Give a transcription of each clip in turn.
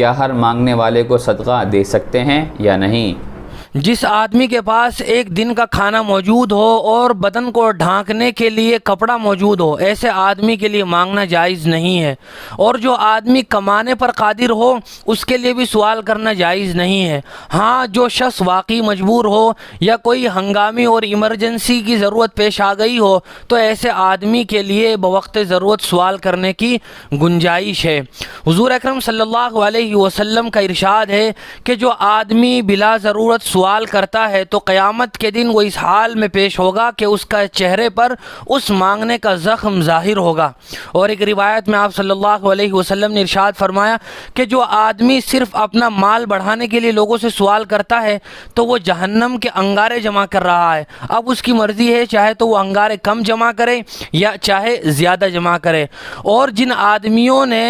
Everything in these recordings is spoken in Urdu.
کیا ہر مانگنے والے کو صدقہ دے سکتے ہیں یا نہیں؟ جس آدمی کے پاس ایک دن کا کھانا موجود ہو اور بدن کو ڈھانکنے کے لیے کپڑا موجود ہو، ایسے آدمی کے لیے مانگنا جائز نہیں ہے، اور جو آدمی کمانے پر قادر ہو اس کے لیے بھی سوال کرنا جائز نہیں ہے۔ ہاں، جو شخص واقعی مجبور ہو یا کوئی ہنگامی اور ایمرجنسی کی ضرورت پیش آ گئی ہو تو ایسے آدمی کے لیے بوقت ضرورت سوال کرنے کی گنجائش ہے۔ حضور اکرم صلی اللہ علیہ وسلم کا ارشاد ہے کہ جو آدمی بلا ضرورت سوال کرتا ہے تو قیامت کے دن وہ اس حال میں پیش ہوگا کہ اس کا چہرے پر اس مانگنے کا زخم ظاہر ہوگا۔ اور ایک روایت میں آپ صلی اللہ علیہ وسلم نے ارشاد فرمایا کہ جو آدمی صرف اپنا مال بڑھانے کے لیے لوگوں سے سوال کرتا ہے تو وہ جہنم کے انگارے جمع کر رہا ہے۔ اب اس کی مرضی ہے، چاہے تو وہ انگارے کم جمع کرے یا چاہے زیادہ جمع کرے۔ اور جن آدمیوں نے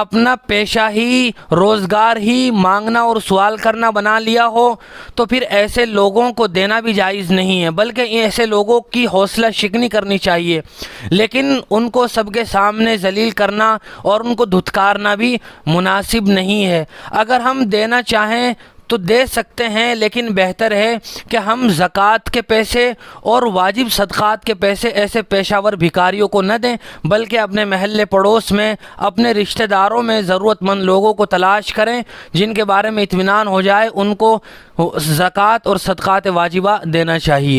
اپنا پیشہ ہی، روزگار ہی مانگنا اور سوال کرنا بنا لیا ہو تو پھر ایسے لوگوں کو دینا بھی جائز نہیں ہے، بلکہ ایسے لوگوں کی حوصلہ شکنی کرنی چاہیے، لیکن ان کو سب کے سامنے ذلیل کرنا اور ان کو دھتکارنا بھی مناسب نہیں ہے۔ اگر ہم دینا چاہیں تو دے سکتے ہیں، لیکن بہتر ہے کہ ہم زکوٰۃ کے پیسے اور واجب صدقات کے پیسے ایسے پیشہ ور بھکاریوں کو نہ دیں، بلکہ اپنے محلے پڑوس میں، اپنے رشتہ داروں میں ضرورت مند لوگوں کو تلاش کریں جن کے بارے میں اطمینان ہو جائے، ان کو زکوٰۃ اور صدقات واجبہ دینا چاہیے۔